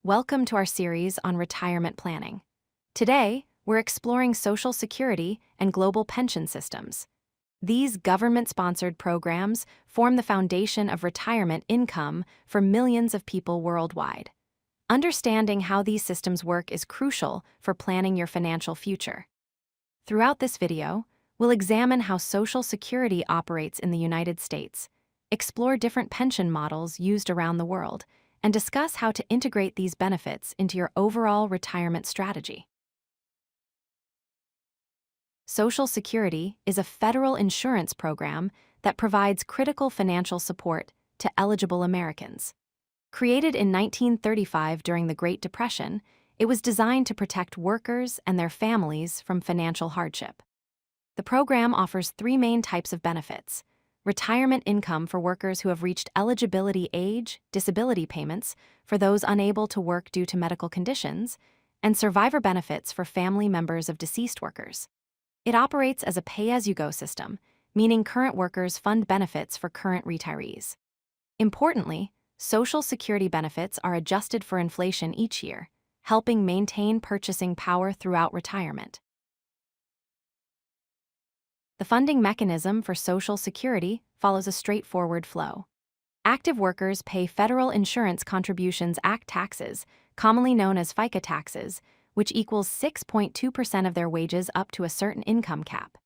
Welcome to our series on retirement planning. Today, we're exploring Social Security and global pension systems. These government-sponsored programs form the foundation of retirement income for millions of people worldwide. Understanding how these systems work is crucial for planning your financial future. Throughout this video, we'll examine how Social Security operates in the United States, explore different pension models used around the world, and discuss how to integrate these benefits into your overall retirement strategy. Social Security is a federal insurance program that provides critical financial support to eligible Americans. Created in 1935 during the Great Depression, it was designed to protect workers and their families from financial hardship. The program offers three main types of benefits: retirement income for workers who have reached eligibility age, disability payments for those unable to work due to medical conditions, and survivor benefits for family members of deceased workers. It operates as a pay-as-you-go system, meaning current workers fund benefits for current retirees. Importantly, Social Security benefits are adjusted for inflation each year, helping maintain purchasing power throughout retirement. The funding mechanism for Social Security follows a straightforward flow. Active workers pay Federal Insurance Contributions Act taxes, commonly known as FICA taxes, which equals 6.2% of their wages up to a certain income cap.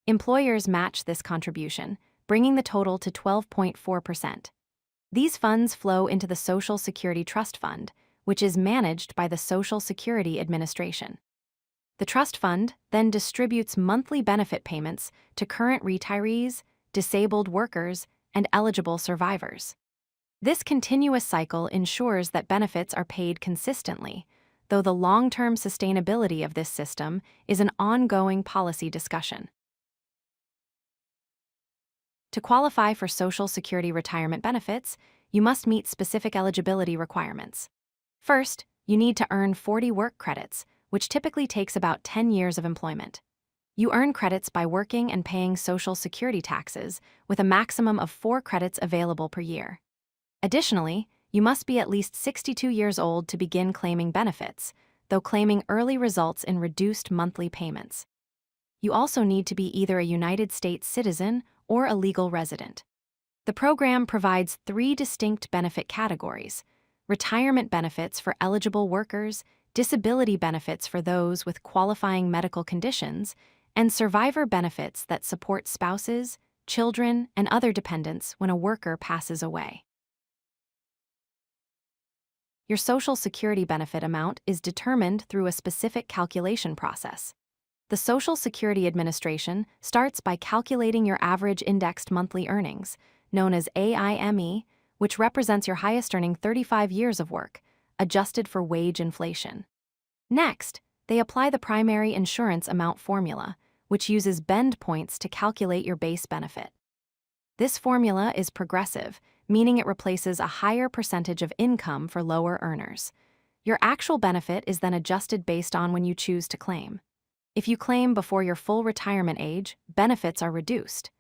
Employers match this contribution, bringing the total to 12.4%. These funds flow into the Social Security Trust Fund, which is managed by the Social Security Administration. The trust fund then distributes monthly benefit payments to current retirees, disabled workers, and eligible survivors. This continuous cycle ensures that benefits are paid consistently, though the long-term sustainability of this system is an ongoing policy discussion. To qualify for Social Security retirement benefits, you must meet specific eligibility requirements. First, you need to earn 40 work credits, which typically takes about 10 years of employment. You earn credits by working and paying Social Security taxes, with a maximum of 4 credits available per year. Additionally, you must be at least 62 years old to begin claiming benefits, though claiming early results in reduced monthly payments. You also need to be either a United States citizen or a legal resident. The program provides 3 distinct benefit categories: retirement benefits for eligible workers, disability benefits for those with qualifying medical conditions, and survivor benefits that support spouses, children, and other dependents when a worker passes away. Your Social Security benefit amount is determined through a specific calculation process. The Social Security Administration starts by calculating your average indexed monthly earnings, known as AIME, which represents your highest earning 35 years of work, adjusted for wage inflation. Next, they apply the primary insurance amount formula, which uses bend points to calculate your base benefit. This formula is progressive, meaning it replaces a higher percentage of income for lower earners. Your actual benefit is then adjusted based on when you choose to claim. If you claim before your full retirement age, benefits are reduced.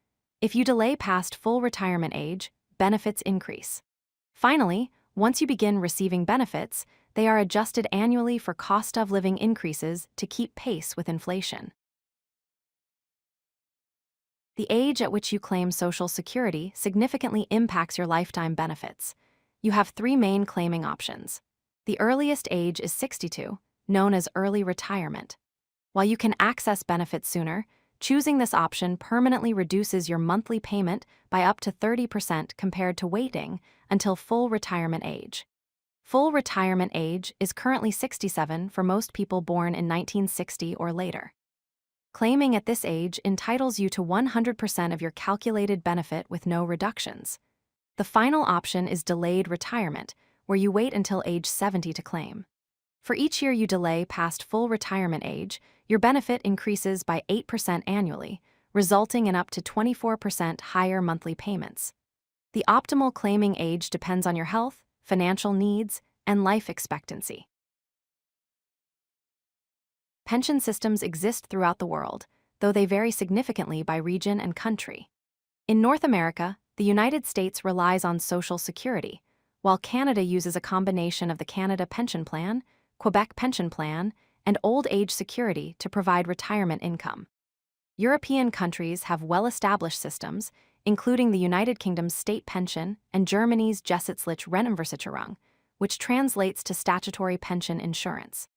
If you delay past full retirement age, benefits increase. Finally, once you begin receiving benefits, they are adjusted annually for cost of living increases to keep pace with inflation. The age at which you claim Social Security significantly impacts your lifetime benefits. You have 3 main claiming options. The earliest age is 62, known as early retirement. While you can access benefits sooner, choosing this option permanently reduces your monthly payment by up to 30% compared to waiting until full retirement age. Full retirement age is currently 67 for most people born in 1960 or later. Claiming at this age entitles you to 100% of your calculated benefit with no reductions. The final option is delayed retirement, where you wait until age 70 to claim. For each year you delay past full retirement age, your benefit increases by 8% annually, resulting in up to 24% higher monthly payments. The optimal claiming age depends on your health, financial needs, and life expectancy. Pension systems exist throughout the world, though they vary significantly by region and country. In North America, the United States relies on Social Security, while Canada uses a combination of the Canada Pension Plan, Quebec Pension Plan, and Old Age Security to provide retirement income. European countries have well-established systems, including the United Kingdom's state pension and Germany's Gesetzliche Rentenversicherung, which translates to statutory pension insurance.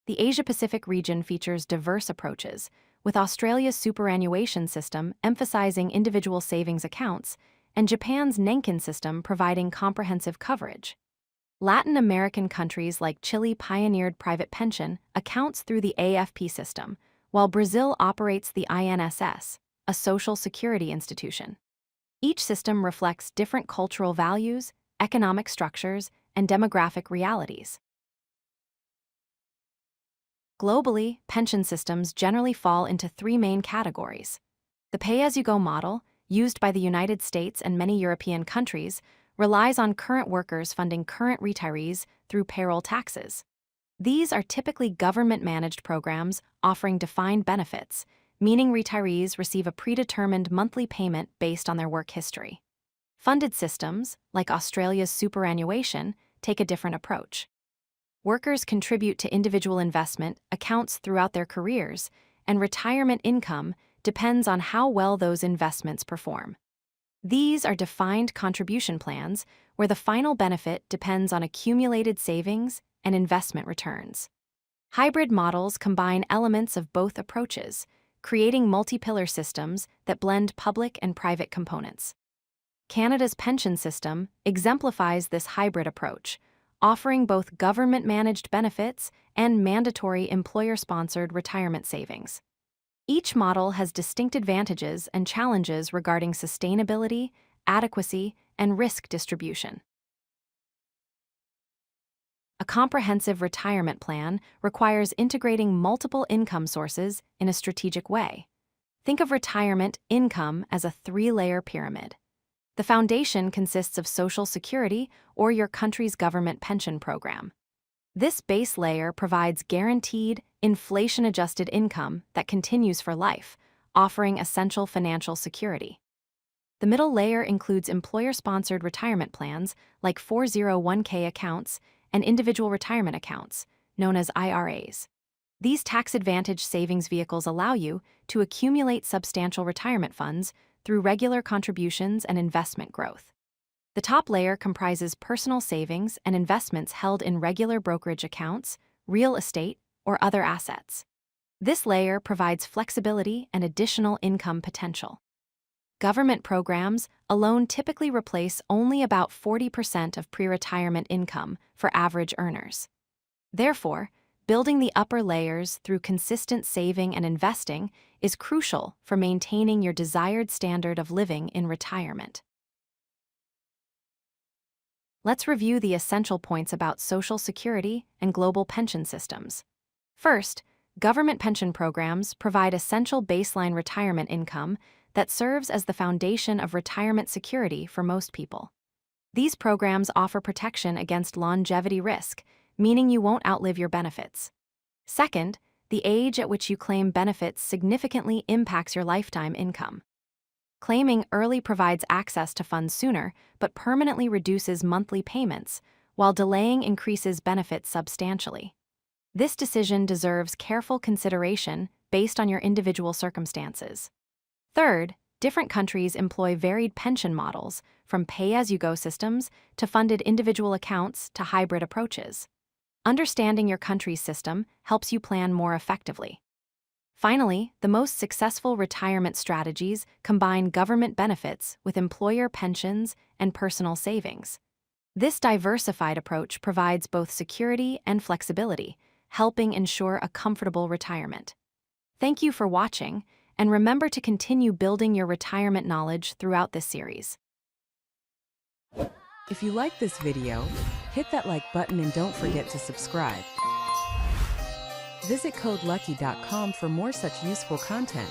The Asia-Pacific region features diverse approaches, with Australia's superannuation system emphasizing individual savings accounts and Japan's Nenkin system providing comprehensive coverage. Latin American countries like Chile pioneered private pension accounts through the AFP system, while Brazil operates the INSS, a social security institution. Each system reflects different cultural values, economic structures, and demographic realities. Globally, pension systems generally fall into three main categories. The pay-as-you-go model, used by the United States and many European countries, relies on current workers funding current retirees through payroll taxes. These are typically government-managed programs offering defined benefits, meaning retirees receive a predetermined monthly payment based on their work history. Funded systems, like Australia's superannuation, take a different approach. Workers contribute to individual investment accounts throughout their careers, and retirement income depends on how well those investments perform. These are defined contribution plans where the final benefit depends on accumulated savings and investment returns. Hybrid models combine elements of both approaches, creating multi-pillar systems that blend public and private components. Canada's pension system exemplifies this hybrid approach, offering both government-managed benefits and mandatory employer-sponsored retirement savings. Each model has distinct advantages and challenges regarding sustainability, adequacy, and risk distribution. A comprehensive retirement plan requires integrating multiple income sources in a strategic way. Think of retirement income as a three-layer pyramid. The foundation consists of Social Security or your country's government pension program. This base layer provides guaranteed, inflation-adjusted income that continues for life, offering essential financial security. The middle layer includes employer-sponsored retirement plans like 401k accounts and individual retirement accounts, known as IRAs. These tax-advantaged savings vehicles allow you to accumulate substantial retirement funds through regular contributions and investment growth. The top layer comprises personal savings and investments held in regular brokerage accounts, real estate, or other assets. This layer provides flexibility and additional income potential. Government programs alone typically replace only about 40% of pre-retirement income for average earners. Therefore, building the upper layers through consistent saving and investing is crucial for maintaining your desired standard of living in retirement. Let's review the essential points about Social Security and global pension systems. First, government pension programs provide essential baseline retirement income that serves as the foundation of retirement security for most people. These programs offer protection against longevity risk, meaning you won't outlive your benefits. Second, the age at which you claim benefits significantly impacts your lifetime income. Claiming early provides access to funds sooner, but permanently reduces monthly payments, while delaying increases benefits substantially. This decision deserves careful consideration based on your individual circumstances. Third, different countries employ varied pension models, from pay-as-you-go systems to funded individual accounts to hybrid approaches. Understanding your country's system helps you plan more effectively. Finally, the most successful retirement strategies combine government benefits with employer pensions and personal savings. This diversified approach provides both security and flexibility, helping ensure a comfortable retirement. Thank you for watching, and remember to continue building your retirement knowledge throughout this series. If you like this video, hit that like button and don't forget to subscribe. Visit CodeLucky.com for more such useful content.